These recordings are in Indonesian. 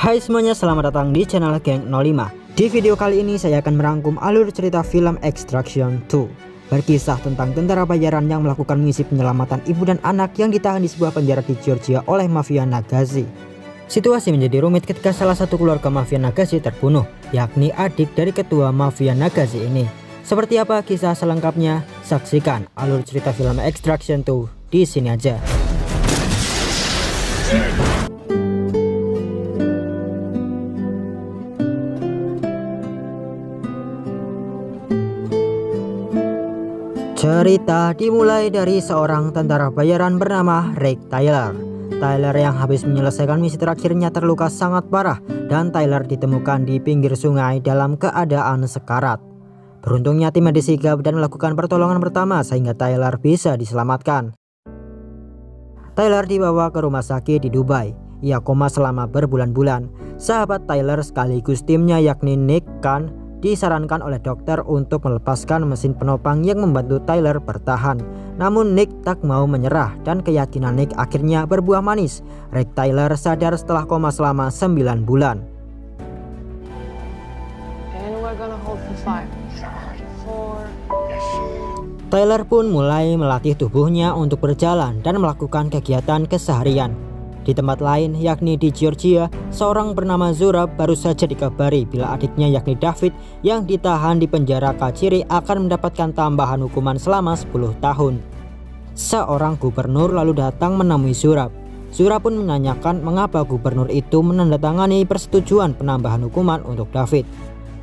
Hai semuanya, selamat datang di channel Geng 05. Di video kali ini saya akan merangkum alur cerita film Extraction 2, berkisah tentang tentara bayaran yang melakukan misi penyelamatan ibu dan anak yang ditahan di sebuah penjara di Georgia oleh mafia Nagashi. Situasi menjadi rumit ketika salah satu keluarga mafia Nagashi terbunuh, yakni adik dari ketua mafia Nagashi ini. Seperti apa kisah selengkapnya? Saksikan alur cerita film Extraction 2 di sini aja. Cerita dimulai dari seorang tentara bayaran bernama Rick Tyler. Tyler yang habis menyelesaikan misi terakhirnya terluka sangat parah dan Tyler ditemukan di pinggir sungai dalam keadaan sekarat. Beruntungnya tim medis sigap dan melakukan pertolongan pertama sehingga Tyler bisa diselamatkan. Tyler dibawa ke rumah sakit di Dubai. Ia koma selama berbulan-bulan. Sahabat Tyler sekaligus timnya yakni Nick Khan disarankan oleh dokter untuk melepaskan mesin penopang yang membantu Tyler bertahan. Namun Nick tak mau menyerah dan keyakinan Nick akhirnya berbuah manis. Rick Tyler sadar setelah koma selama 9 bulan. Tyler pun mulai melatih tubuhnya untuk berjalan dan melakukan kegiatan keseharian. Di tempat lain yakni di Georgia, seorang bernama Zurab baru saja dikabari bila adiknya yakni David yang ditahan di penjara Kachiri akan mendapatkan tambahan hukuman selama 10 tahun. Seorang gubernur lalu datang menemui Zurab. Zurab pun menanyakan mengapa gubernur itu menandatangani persetujuan penambahan hukuman untuk David.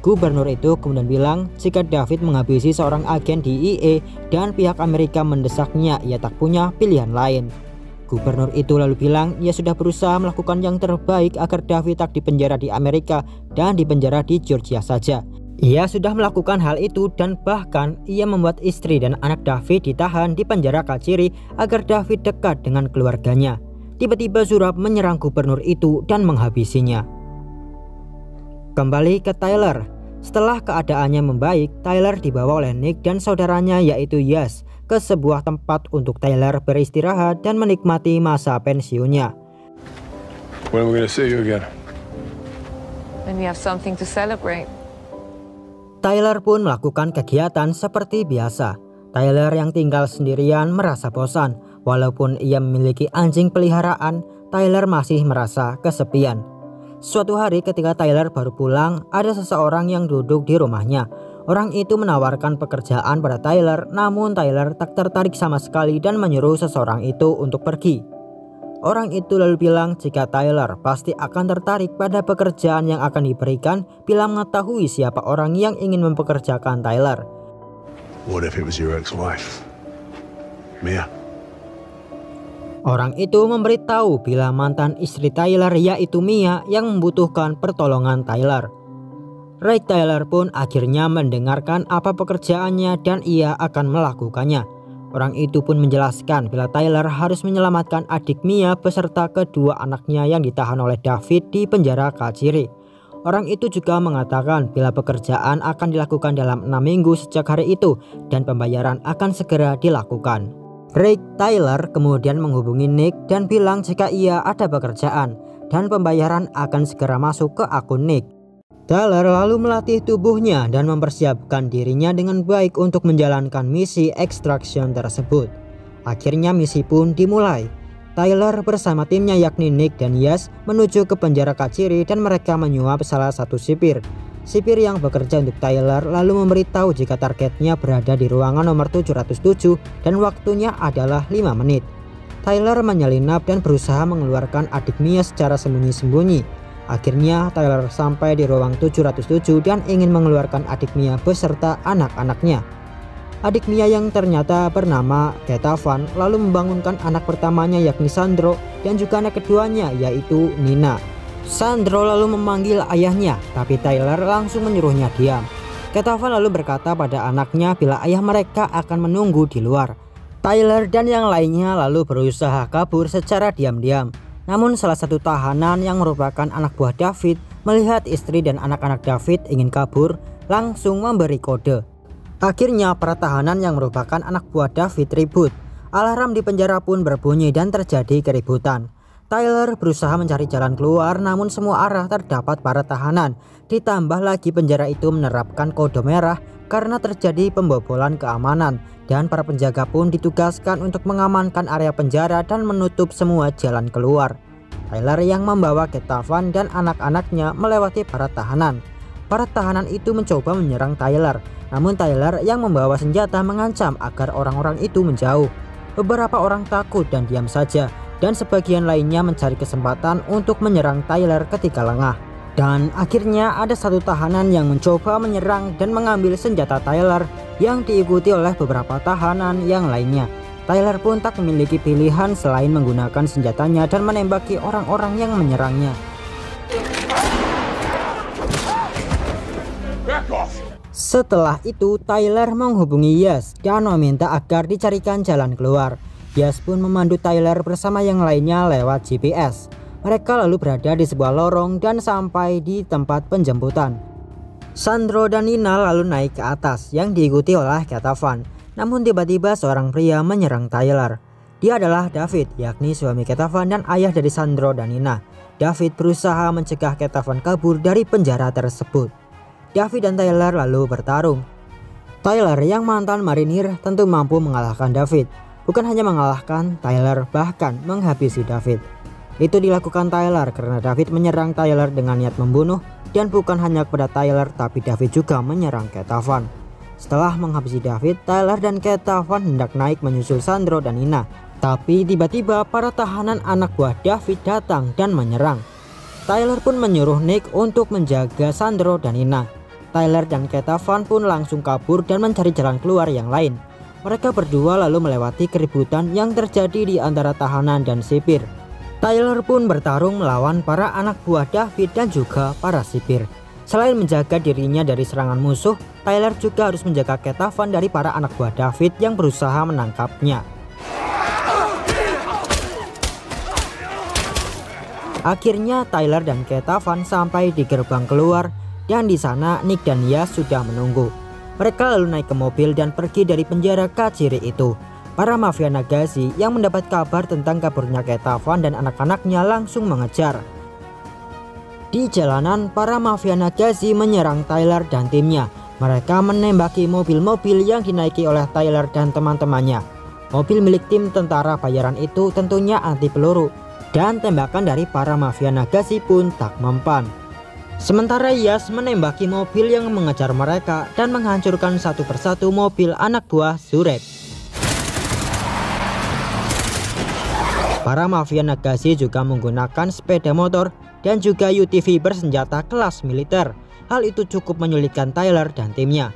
Gubernur itu kemudian bilang jika David menghabisi seorang agen DEA dan pihak Amerika mendesaknya, ia tak punya pilihan lain. Gubernur itu lalu bilang ia sudah berusaha melakukan yang terbaik agar David tak dipenjara di Amerika dan dipenjara di Georgia saja. Ia sudah melakukan hal itu dan bahkan ia membuat istri dan anak David ditahan di penjara Kachiri agar David dekat dengan keluarganya. Tiba-tiba Zurab menyerang gubernur itu dan menghabisinya. Kembali ke Tyler. Setelah keadaannya membaik, Tyler dibawa oleh Nick dan saudaranya yaitu Yas ke sebuah tempat untuk Tyler beristirahat dan menikmati masa pensiunnya. When are we gonna see you again? When we have something to celebrate. Tyler pun melakukan kegiatan seperti biasa. Tyler yang tinggal sendirian merasa bosan. Walaupun ia memiliki anjing peliharaan, Tyler masih merasa kesepian. Suatu hari ketika Tyler baru pulang, ada seseorang yang duduk di rumahnya. Orang itu menawarkan pekerjaan pada Tyler, namun Tyler tak tertarik sama sekali dan menyuruh seseorang itu untuk pergi. Orang itu lalu bilang jika Tyler pasti akan tertarik pada pekerjaan yang akan diberikan bila mengetahui siapa orang yang ingin mempekerjakan Tyler. What if it was your ex-wife, Mia? Orang itu memberitahu bila mantan istri Tyler yaitu Mia yang membutuhkan pertolongan Tyler. Rick Tyler pun akhirnya mendengarkan apa pekerjaannya dan ia akan melakukannya. Orang itu pun menjelaskan bila Tyler harus menyelamatkan adik Mia beserta kedua anaknya yang ditahan oleh David di penjara Kachiri. Orang itu juga mengatakan bila pekerjaan akan dilakukan dalam 6 minggu sejak hari itu dan pembayaran akan segera dilakukan. Rick Tyler kemudian menghubungi Nick dan bilang jika ia ada pekerjaan dan pembayaran akan segera masuk ke akun Nick. Tyler lalu melatih tubuhnya dan mempersiapkan dirinya dengan baik untuk menjalankan misi extraction tersebut. Akhirnya misi pun dimulai. Tyler bersama timnya yakni Nick dan Yas menuju ke penjara Kachiri dan mereka menyuap salah satu sipir. Sipir yang bekerja untuk Tyler lalu memberitahu jika targetnya berada di ruangan nomor 707 dan waktunya adalah 5 menit. Tyler menyelinap dan berusaha mengeluarkan adik Mia secara sembunyi-sembunyi. Akhirnya Tyler sampai di ruang 707 dan ingin mengeluarkan adik Mia beserta anak-anaknya. Adik Mia yang ternyata bernama Ketavan lalu membangunkan anak pertamanya yakni Sandro dan juga anak keduanya yaitu Nina. Sandro lalu memanggil ayahnya, tapi Tyler langsung menyuruhnya diam. Ketavan lalu berkata pada anaknya bila ayah mereka akan menunggu di luar. Tyler dan yang lainnya lalu berusaha kabur secara diam-diam. Namun salah satu tahanan yang merupakan anak buah David melihat istri dan anak-anak David ingin kabur, langsung memberi kode. Akhirnya para tahanan yang merupakan anak buah David ribut. Alarm di penjara pun berbunyi dan terjadi keributan. Tyler berusaha mencari jalan keluar, namun semua arah terdapat para tahanan. Ditambah lagi penjara itu menerapkan kode merah karena terjadi pembobolan keamanan, dan para penjaga pun ditugaskan untuk mengamankan area penjara dan menutup semua jalan keluar. Tyler yang membawa Ketavan dan anak-anaknya melewati para tahanan. Para tahanan itu mencoba menyerang Tyler, namun Tyler yang membawa senjata mengancam agar orang-orang itu menjauh. Beberapa orang takut dan diam saja, dan sebagian lainnya mencari kesempatan untuk menyerang Tyler ketika lengah. Dan akhirnya ada satu tahanan yang mencoba menyerang dan mengambil senjata Tyler, yang diikuti oleh beberapa tahanan yang lainnya. Tyler pun tak memiliki pilihan selain menggunakan senjatanya dan menembaki orang-orang yang menyerangnya. Setelah itu Tyler menghubungi Yas dan meminta agar dicarikan jalan keluar. Yas pun memandu Tyler bersama yang lainnya lewat GPS. Mereka lalu berada di sebuah lorong dan sampai di tempat penjemputan. Sandro dan Nina lalu naik ke atas yang diikuti oleh Ketavan. Namun tiba-tiba seorang pria menyerang Tyler. Dia adalah David, yakni suami Ketavan dan ayah dari Sandro dan Nina. David berusaha mencegah Ketavan kabur dari penjara tersebut. David dan Tyler lalu bertarung. Tyler yang mantan marinir tentu mampu mengalahkan David. Bukan hanya mengalahkan Tyler, bahkan menghabisi David. Itu dilakukan Tyler karena David menyerang Tyler dengan niat membunuh, dan bukan hanya kepada Tyler tapi David juga menyerang Ketavan. Setelah menghabisi David, Tyler dan Ketavan hendak naik menyusul Sandro dan Nina. Tapi tiba-tiba para tahanan anak buah David datang dan menyerang. Tyler pun menyuruh Nick untuk menjaga Sandro dan Nina. Tyler dan Ketavan pun langsung kabur dan mencari jalan keluar yang lain. Mereka berdua lalu melewati keributan yang terjadi di antara tahanan dan sipir. Tyler pun bertarung melawan para anak buah David dan juga para sipir. Selain menjaga dirinya dari serangan musuh, Tyler juga harus menjaga Ketavan dari para anak buah David yang berusaha menangkapnya. Akhirnya Tyler dan Ketavan sampai di gerbang keluar, dan di sana Nick dan Yas sudah menunggu. Mereka lalu naik ke mobil dan pergi dari penjara kaciri itu. Para mafia Nagashi yang mendapat kabar tentang kaburnya Ketavan dan anak-anaknya langsung mengejar. Di jalanan, para mafia Nagashi menyerang Tyler dan timnya. Mereka menembaki mobil-mobil yang dinaiki oleh Tyler dan teman-temannya. Mobil milik tim tentara bayaran itu tentunya anti peluru, dan tembakan dari para mafia Nagashi pun tak mempan. Sementara Yas menembaki mobil yang mengejar mereka dan menghancurkan satu persatu mobil anak buah Zureb. Para mafia Nagashi juga menggunakan sepeda motor dan juga UTV bersenjata kelas militer. Hal itu cukup menyulitkan Tyler dan timnya.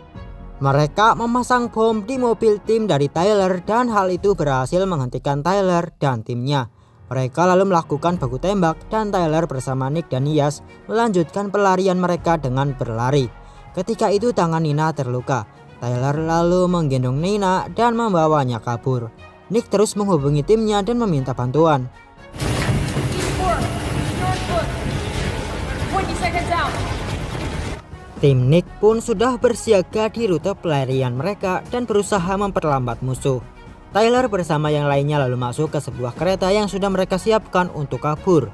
Mereka memasang bom di mobil tim dari Tyler dan hal itu berhasil menghentikan Tyler dan timnya. Mereka lalu melakukan baku tembak dan Tyler bersama Nick dan Yas melanjutkan pelarian mereka dengan berlari. Ketika itu tangan Nina terluka. Tyler lalu menggendong Nina dan membawanya kabur. Nick terus menghubungi timnya dan meminta bantuan. Tim Nick pun sudah bersiaga di rute pelarian mereka dan berusaha memperlambat musuh. Tyler bersama yang lainnya lalu masuk ke sebuah kereta yang sudah mereka siapkan untuk kabur.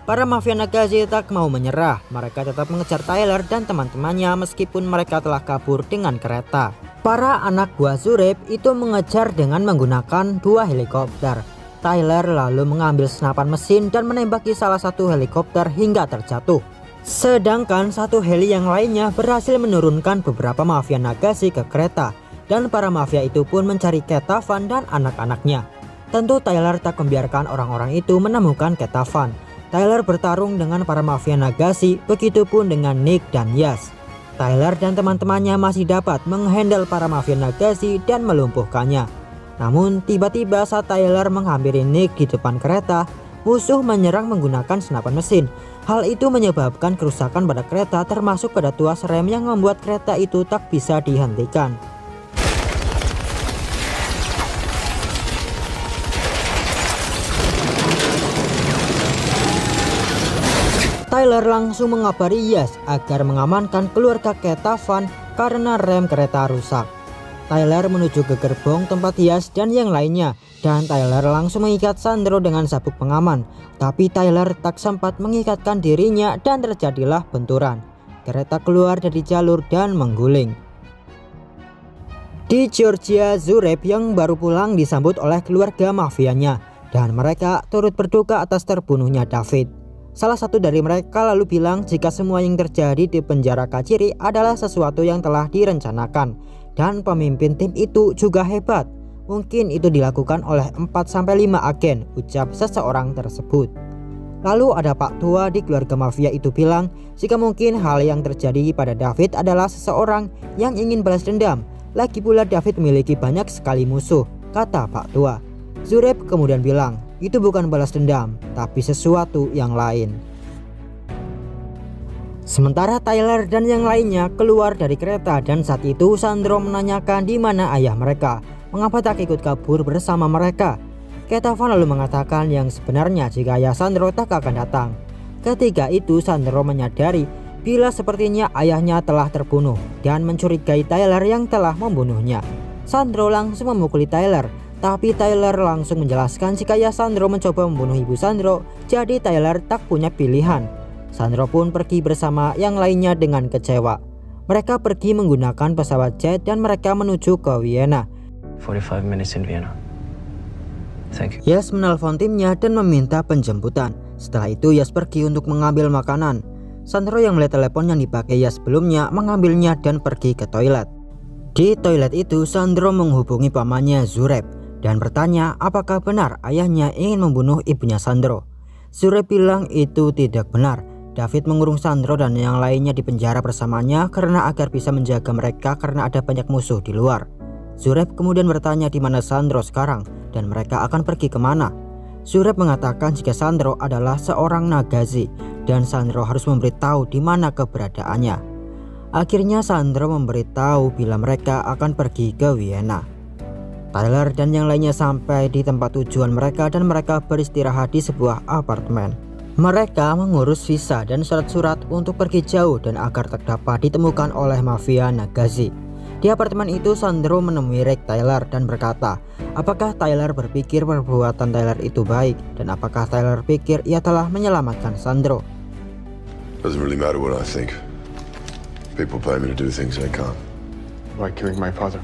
Para mafia Nagashi tak mau menyerah. Mereka tetap mengejar Tyler dan teman-temannya meskipun mereka telah kabur dengan kereta. Para anak buah Zureb itu mengejar dengan menggunakan dua helikopter. Tyler lalu mengambil senapan mesin dan menembaki salah satu helikopter hingga terjatuh. Sedangkan satu heli yang lainnya berhasil menurunkan beberapa mafia Nagashi ke kereta. Dan para mafia itu pun mencari Ketavan dan anak-anaknya. Tentu Tyler tak membiarkan orang-orang itu menemukan Ketavan. Tyler bertarung dengan para mafia Nagashi, begitupun dengan Nick dan Yas. Tyler dan teman-temannya masih dapat menghandle para mafia Nagashi dan melumpuhkannya. Namun tiba-tiba saat Tyler menghampiri Nick di depan kereta, musuh menyerang menggunakan senapan mesin. Hal itu menyebabkan kerusakan pada kereta termasuk pada tuas rem yang membuat kereta itu tak bisa dihentikan. Tyler langsung mengabari Yas agar mengamankan keluarga Ketavan karena rem kereta rusak. Tyler menuju ke gerbong tempat Yas dan yang lainnya, dan Tyler langsung mengikat Sandro dengan sabuk pengaman. Tapi Tyler tak sempat mengikatkan dirinya dan terjadilah benturan. Kereta keluar dari jalur dan mengguling. Di Georgia, Zureb yang baru pulang disambut oleh keluarga mafianya, dan mereka turut berduka atas terbunuhnya David. Salah satu dari mereka lalu bilang jika semua yang terjadi di penjara Kajiri adalah sesuatu yang telah direncanakan, dan pemimpin tim itu juga hebat. Mungkin itu dilakukan oleh 4-5 agen, ucap seseorang tersebut. Lalu ada Pak Tua di keluarga mafia itu bilang jika mungkin hal yang terjadi pada David adalah seseorang yang ingin balas dendam. Lagi pula David memiliki banyak sekali musuh, kata Pak Tua. Zureb kemudian bilang, itu bukan balas dendam, tapi sesuatu yang lain. Sementara Tyler dan yang lainnya keluar dari kereta, dan saat itu Sandro menanyakan di mana ayah mereka, mengapa tak ikut kabur bersama mereka. Ketavan lalu mengatakan yang sebenarnya jika ayah Sandro tak akan datang. Ketika itu Sandro menyadari bila sepertinya ayahnya telah terbunuh dan mencurigai Tyler yang telah membunuhnya. Sandro langsung memukuli Tyler, tapi Tyler langsung menjelaskan jika ayah Sandro mencoba membunuh ibu Sandro, jadi Tyler tak punya pilihan. Sandro pun pergi bersama yang lainnya dengan kecewa. Mereka pergi menggunakan pesawat jet dan mereka menuju ke Vienna. 45 minutes in Vienna. Thank you. Yas menelpon timnya dan meminta penjemputan. Setelah itu Yas pergi untuk mengambil makanan. Sandro yang melihat telepon yang dipakai Yas sebelumnya mengambilnya dan pergi ke toilet. Di toilet itu Sandro menghubungi pamannya Zureb dan bertanya apakah benar ayahnya ingin membunuh ibunya Sandro. Zureb bilang itu tidak benar. David mengurung Sandro dan yang lainnya di penjara bersamanya karena agar bisa menjaga mereka karena ada banyak musuh di luar. Zureb kemudian bertanya di mana Sandro sekarang dan mereka akan pergi kemana. Zureb mengatakan jika Sandro adalah seorang Nagazi dan Sandro harus memberitahu di mana keberadaannya. Akhirnya Sandro memberitahu bila mereka akan pergi ke Vienna. Tyler dan yang lainnya sampai di tempat tujuan mereka dan mereka beristirahat di sebuah apartemen. Mereka mengurus visa dan surat-surat untuk pergi jauh dan agar tak dapat ditemukan oleh mafia Nagazi. Di apartemen itu Sandro menemui Rick Tyler dan berkata, apakah Tyler berpikir perbuatan Tyler itu baik dan apakah Tyler pikir ia telah menyelamatkan Sandro. Doesn't really matter what I think. People pay me to do things they can't. Like killing my father.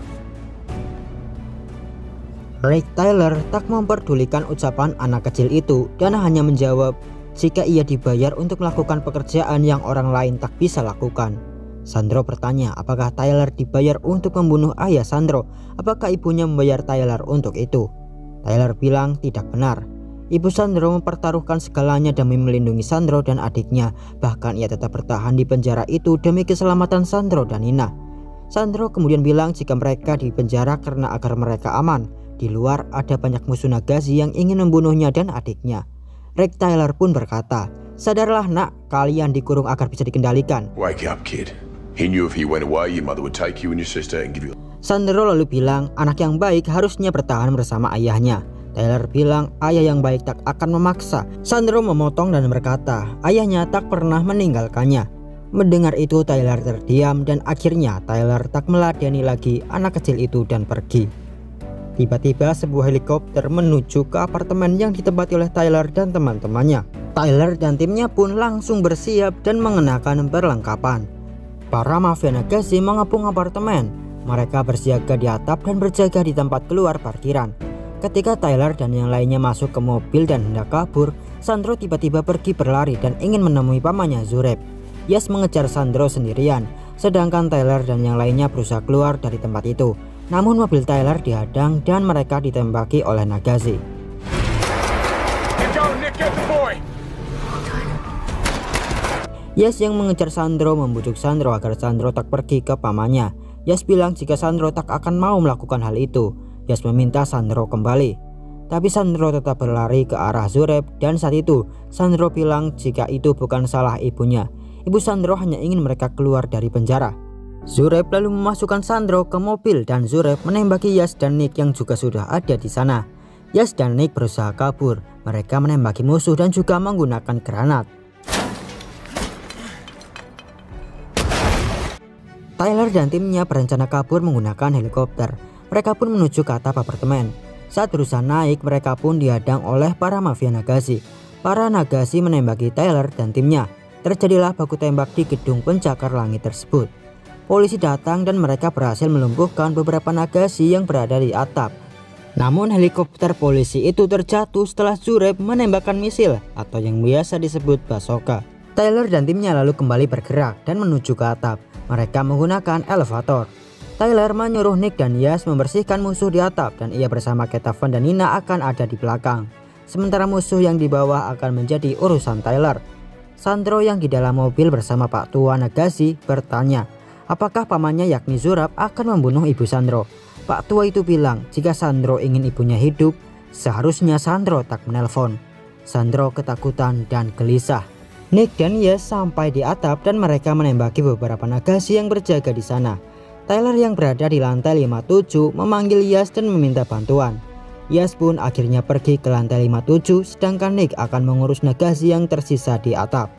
Rick Tyler tak memperdulikan ucapan anak kecil itu dan hanya menjawab jika ia dibayar untuk melakukan pekerjaan yang orang lain tak bisa lakukan. Sandro bertanya apakah Tyler dibayar untuk membunuh ayah Sandro, apakah ibunya membayar Tyler untuk itu. Tyler bilang tidak benar. Ibu Sandro mempertaruhkan segalanya demi melindungi Sandro dan adiknya, bahkan ia tetap bertahan di penjara itu demi keselamatan Sandro dan Nina. Sandro kemudian bilang jika mereka di penjara karena agar mereka aman. Di luar ada banyak musuh Nagazi yang ingin membunuhnya dan adiknya. Rick Tyler pun berkata, sadarlah nak, kalian dikurung agar bisa dikendalikan. Wake up, kid. He knew if he went away, your mother would take you and your sister and give you... Sandro lalu bilang, anak yang baik harusnya bertahan bersama ayahnya. Tyler bilang, ayah yang baik tak akan memaksa. Sandro memotong dan berkata, ayahnya tak pernah meninggalkannya. Mendengar itu Tyler terdiam dan akhirnya Tyler tak meladeni lagi anak kecil itu dan pergi. Tiba-tiba sebuah helikopter menuju ke apartemen yang ditempati oleh Tyler dan teman-temannya. Tyler dan timnya pun langsung bersiap dan mengenakan perlengkapan. Para mafia Nagazi mengepung apartemen. Mereka bersiaga di atap dan berjaga di tempat keluar parkiran. Ketika Tyler dan yang lainnya masuk ke mobil dan hendak kabur, Sandro tiba-tiba pergi berlari dan ingin menemui pamannya Zureb. Yas mengejar Sandro sendirian, sedangkan Tyler dan yang lainnya berusaha keluar dari tempat itu. Namun mobil Tyler dihadang dan mereka ditembaki oleh Nagazi. Yas yang mengejar Sandro membujuk Sandro agar Sandro tak pergi ke pamannya. Yas bilang jika Sandro tak akan mau melakukan hal itu. Yas meminta Sandro kembali. Tapi Sandro tetap berlari ke arah Zureb dan saat itu Sandro bilang jika itu bukan salah ibunya. Ibu Sandro hanya ingin mereka keluar dari penjara. Zureb lalu memasukkan Sandro ke mobil dan Zureb menembaki Yas dan Nick yang juga sudah ada di sana. Yas dan Nick berusaha kabur. Mereka menembaki musuh dan juga menggunakan granat. Tyler Tyler dan timnya berencana kabur menggunakan helikopter. Mereka pun menuju ke atap apartemen. Saat berusaha naik, mereka pun dihadang oleh para mafia Nagasi. Para Nagasi menembaki Tyler dan timnya. Terjadilah baku tembak di gedung pencakar langit tersebut. Polisi datang dan mereka berhasil melumpuhkan beberapa Nagasi yang berada di atap. Namun helikopter polisi itu terjatuh setelah Zureb menembakkan misil atau yang biasa disebut bazooka. Tyler dan timnya lalu kembali bergerak dan menuju ke atap. Mereka menggunakan elevator. Tyler menyuruh Nick dan Yas membersihkan musuh di atap dan ia bersama Ketavan dan Nina akan ada di belakang. Sementara musuh yang di bawah akan menjadi urusan Tyler. Sandro yang di dalam mobil bersama Pak Tua Nagasi bertanya, apakah pamannya yakni Zurab akan membunuh ibu Sandro. Pak Tua itu bilang jika Sandro ingin ibunya hidup, seharusnya Sandro tak menelpon. Sandro ketakutan dan gelisah. Nick dan Yas sampai di atap dan mereka menembaki beberapa Nagasi yang berjaga di sana. Tyler yang berada di lantai 57 memanggil Yas dan meminta bantuan. Yas pun akhirnya pergi ke lantai 57 sedangkan Nick akan mengurus Nagasi yang tersisa di atap.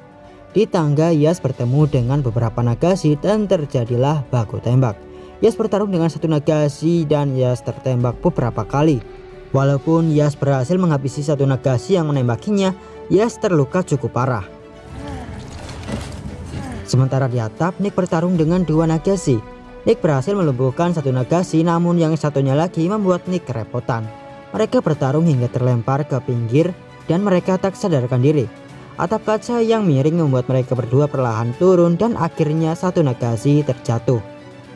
Di tangga Yas bertemu dengan beberapa Nagasi dan terjadilah baku tembak. Yas bertarung dengan satu Nagasi dan Yas tertembak beberapa kali. Walaupun Yas berhasil menghabisi satu Nagasi yang menembakinya, Yas terluka cukup parah. Sementara di atap, Nick bertarung dengan dua Nagasi. Nick berhasil melumpuhkan satu Nagasi, namun yang satunya lagi membuat Nick kerepotan. Mereka bertarung hingga terlempar ke pinggir dan mereka tak sadarkan diri. Atap kaca yang miring membuat mereka berdua perlahan turun dan akhirnya satu Nagasi terjatuh.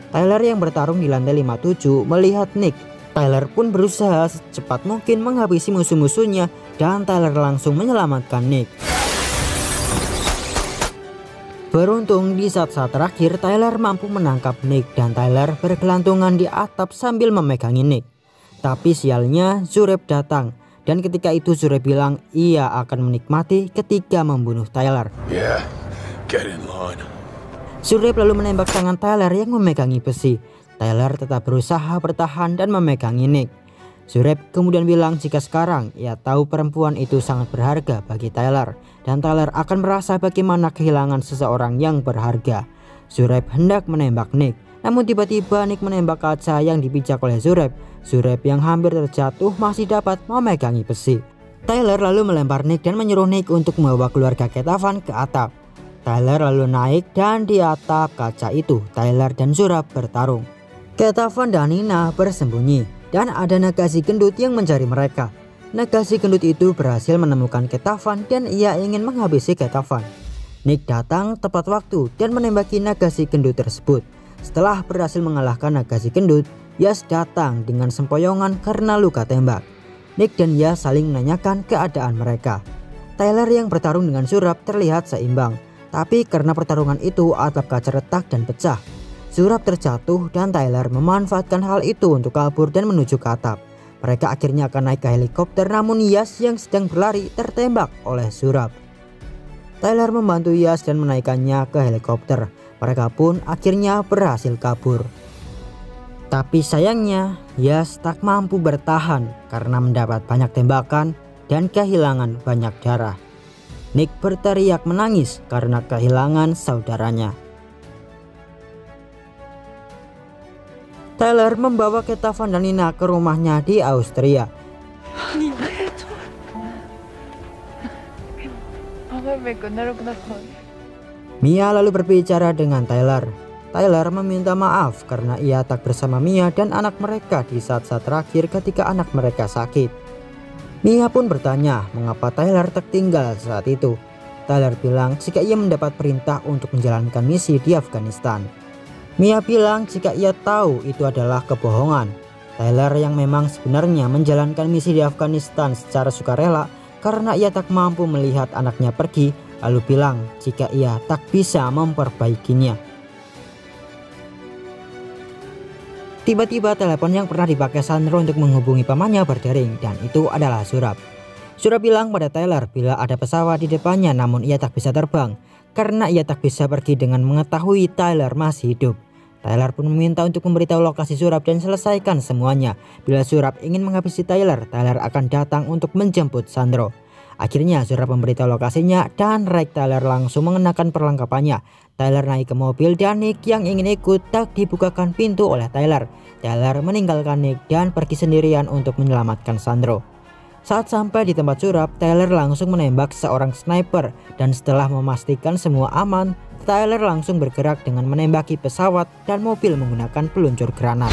Tyler yang bertarung di lantai 57 melihat Nick. Tyler pun berusaha secepat mungkin menghabisi musuh-musuhnya dan Tyler langsung menyelamatkan Nick. Beruntung di saat-saat terakhir Tyler mampu menangkap Nick dan Tyler bergelantungan di atap sambil memegangi Nick. Tapi sialnya Zureb datang dan ketika itu Zureb bilang ia akan menikmati ketika membunuh Tyler. Yeah, get in line. Zureb lalu menembak tangan Tyler yang memegangi besi. Tyler tetap berusaha bertahan dan memegangi Nick. Zureb kemudian bilang jika sekarang ia tahu perempuan itu sangat berharga bagi Tyler dan Tyler akan merasa bagaimana kehilangan seseorang yang berharga. Zureb hendak menembak Nick, namun tiba-tiba Nick menembak kaca yang dipijak oleh Zureb. Zureb yang hampir terjatuh masih dapat memegangi besi. Tyler lalu melempar Nick dan menyuruh Nick untuk membawa keluarga Ketavan ke atap. Tyler lalu naik dan di atap kaca itu Tyler dan Zureb bertarung. Ketavan dan Nina bersembunyi. Dan ada Nagasi gendut yang mencari mereka. Nagasi gendut itu berhasil menemukan Ketavan dan ia ingin menghabisi Ketavan. Nick datang tepat waktu dan menembaki Nagasi gendut tersebut. Setelah berhasil mengalahkan Nagasi gendut, Yas datang dengan sempoyongan karena luka tembak. Nick dan Yas saling menanyakan keadaan mereka. Tyler yang bertarung dengan Zurab terlihat seimbang, tapi karena pertarungan itu atap kaca retak dan pecah. Zurab terjatuh dan Tyler memanfaatkan hal itu untuk kabur dan menuju ke atap. Mereka akhirnya akan naik ke helikopter namun Yas yang sedang berlari tertembak oleh Zurab. Tyler membantu Yas dan menaikkannya ke helikopter. Mereka pun akhirnya berhasil kabur. Tapi sayangnya Yas tak mampu bertahan karena mendapat banyak tembakan dan kehilangan banyak darah. Nick berteriak menangis karena kehilangan saudaranya. Tyler membawa Ketavan dan Nina ke rumahnya di Austria. Mia lalu berbicara dengan Tyler. Tyler meminta maaf karena ia tak bersama Mia dan anak mereka di saat-saat terakhir ketika anak mereka sakit. Mia pun bertanya mengapa Tyler tertinggal saat itu. Tyler bilang jika ia mendapat perintah untuk menjalankan misi di Afghanistan. Mia bilang jika ia tahu itu adalah kebohongan. Tyler yang memang sebenarnya menjalankan misi di Afghanistan secara sukarela karena ia tak mampu melihat anaknya pergi, lalu bilang jika ia tak bisa memperbaikinya. Tiba-tiba telepon yang pernah dipakai Sandro untuk menghubungi pamannya berdering dan itu adalah Zurab. Zurab bilang pada Tyler bila ada pesawat di depannya namun ia tak bisa terbang karena ia tak bisa pergi dengan mengetahui Tyler masih hidup. Tyler pun meminta untuk memberitahu lokasi Zurab dan selesaikan semuanya. Bila Zurab ingin menghabisi Tyler, Tyler akan datang untuk menjemput Sandro. Akhirnya Surep memberitahu lokasinya dan Rex Tyler langsung mengenakan perlengkapannya. Tyler naik ke mobil dan Nick yang ingin ikut tak dibukakan pintu oleh Tyler. Tyler meninggalkan Nick dan pergi sendirian untuk menyelamatkan Sandro. Saat sampai di tempat Surep, Tyler langsung menembak seorang sniper dan setelah memastikan semua aman, Tyler langsung bergerak dengan menembaki pesawat dan mobil menggunakan peluncur granat.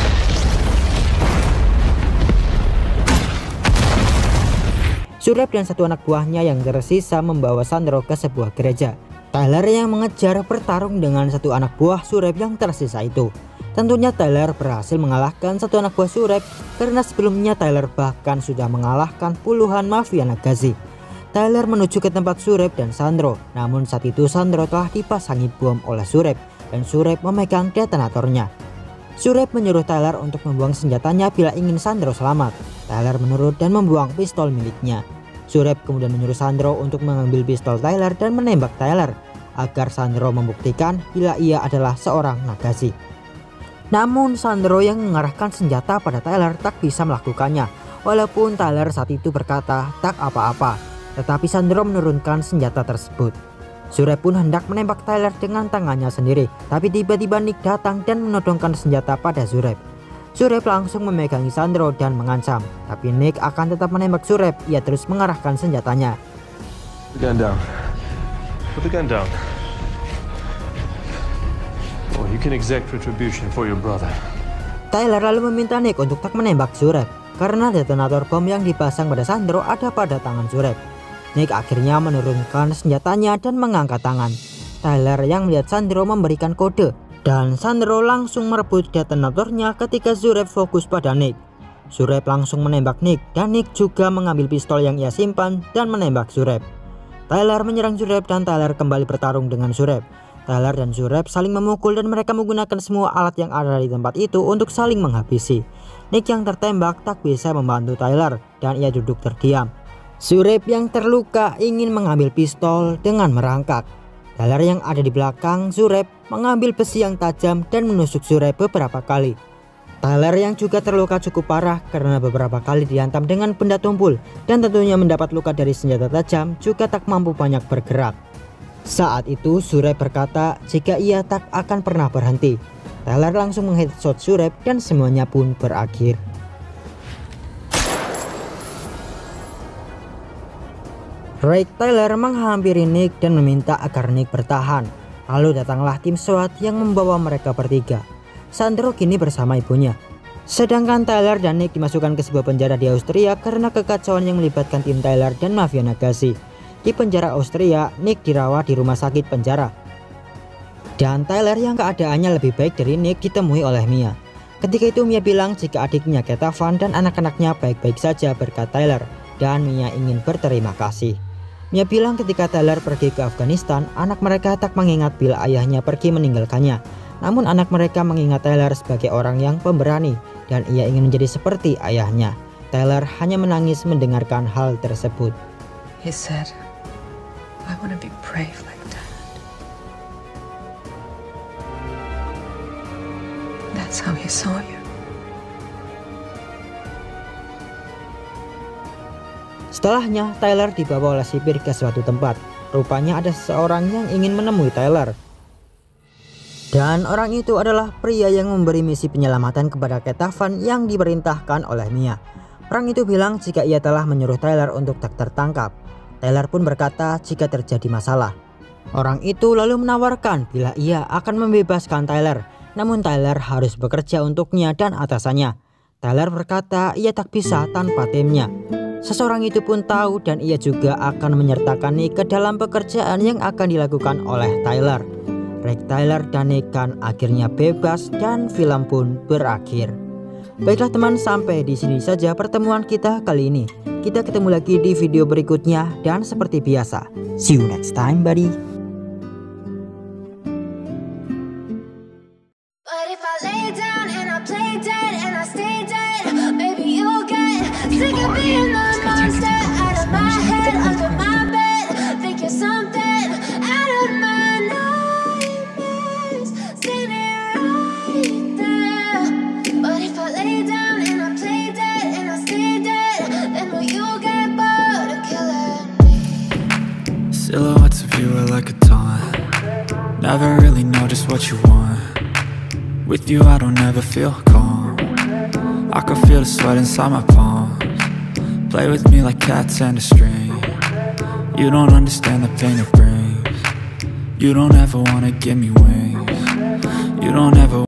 Surep dan satu anak buahnya yang tersisa membawa Sandro ke sebuah gereja. Tyler yang mengejar bertarung dengan satu anak buah Surep yang tersisa itu. Tentunya Tyler berhasil mengalahkan satu anak buah Surep karena sebelumnya Tyler bahkan sudah mengalahkan puluhan mafia Nagazi. Tyler menuju ke tempat Surep dan Sandro, namun saat itu Sandro telah dipasangi bom oleh Surep dan Surep memegang detonatornya. Surep menyuruh Tyler untuk membuang senjatanya bila ingin Sandro selamat. Tyler menurut dan membuang pistol miliknya. Surep kemudian menyuruh Sandro untuk mengambil pistol Tyler dan menembak Tyler agar Sandro membuktikan bila ia adalah seorang Nagazi. Namun Sandro yang mengarahkan senjata pada Tyler tak bisa melakukannya, walaupun Tyler saat itu berkata tak apa-apa, tetapi Sandro menurunkan senjata tersebut. Surep pun hendak menembak Tyler dengan tangannya sendiri, tapi tiba-tiba Nick datang dan menodongkan senjata pada Surep. Surep langsung memegangi Sandro dan mengancam, tapi Nick akan tetap menembak Surep. Ia terus mengarahkan senjatanya. Put the gun down. Put the gun down. Oh, you can exact retribution for your brother. Tyler lalu meminta Nick untuk tak menembak Surep karena detonator bom yang dipasang pada Sandro ada pada tangan Surep. Nick akhirnya menurunkan senjatanya dan mengangkat tangan. Tyler yang melihat Sandro memberikan kode dan Sandro langsung merebut detonatornya ketika Surep fokus pada Nick. Surep langsung menembak Nick dan Nick juga mengambil pistol yang ia simpan dan menembak Surep. Tyler menyerang Surep dan Tyler kembali bertarung dengan Surep. Tyler dan Surep saling memukul dan mereka menggunakan semua alat yang ada di tempat itu untuk saling menghabisi. Nick yang tertembak tak bisa membantu Tyler dan ia duduk terdiam. Surep yang terluka ingin mengambil pistol dengan merangkak. Tyler yang ada di belakang Surep mengambil besi yang tajam dan menusuk Surep beberapa kali. Tyler yang juga terluka cukup parah karena beberapa kali dihantam dengan benda tumpul dan tentunya mendapat luka dari senjata tajam juga tak mampu banyak bergerak. Saat itu Surep berkata jika ia tak akan pernah berhenti. Tyler langsung mengheadshot Surep dan semuanya pun berakhir. Rex Tyler menghampiri Nick dan meminta agar Nick bertahan. Lalu datanglah tim SWAT yang membawa mereka bertiga. Sandro kini bersama ibunya. Sedangkan Tyler dan Nick dimasukkan ke sebuah penjara di Austria karena kekacauan yang melibatkan tim Tyler dan mafia Nagazi. Di penjara Austria, Nick dirawat di rumah sakit penjara. Dan Tyler yang keadaannya lebih baik dari Nick ditemui oleh Mia. Ketika itu Mia bilang jika adiknya Ketavan dan anak-anaknya baik-baik saja berkat Tyler. Dan Mia ingin berterima kasih. Mia bilang ketika Tyler pergi ke Afghanistan, anak mereka tak mengingat bila ayahnya pergi meninggalkannya. Namun anak mereka mengingat Tyler sebagai orang yang pemberani dan ia ingin menjadi seperti ayahnya. Tyler hanya menangis mendengarkan hal tersebut. He said, I want to be brave like Dad. That's how he saw you. Setelahnya, Tyler dibawa oleh sipir ke suatu tempat. Rupanya ada seseorang yang ingin menemui Tyler. Dan orang itu adalah pria yang memberi misi penyelamatan kepada Ketavan yang diperintahkan oleh Mia. Orang itu bilang jika ia telah menyuruh Tyler untuk tak tertangkap. Tyler pun berkata jika terjadi masalah. Orang itu lalu menawarkan bila ia akan membebaskan Tyler. Namun Tyler harus bekerja untuknya dan atasannya. Tyler berkata ia tak bisa tanpa timnya. Seseorang itu pun tahu dan ia juga akan menyertakan Nick ke dalam pekerjaan yang akan dilakukan oleh Tyler. Rex Tyler dan Nick kan akhirnya bebas dan film pun berakhir. Baiklah teman, sampai di sini saja pertemuan kita kali ini. Kita ketemu lagi di video berikutnya dan seperti biasa, see you next time buddy. But if I lay down and I play dead and I stay dead, maybe you'll get sick of being the monster out of my head, under my bed. Think you're something out of my nightmares, standing right there. But if I lay down and I play dead and I stay dead, then will you get bored of killing me? never really know just what you want. With you I don't ever feel calm. I can feel the sweat inside my palms. Play with me like cats and a string. You don't understand the pain it brings. You don't ever wanna give me wings. You don't ever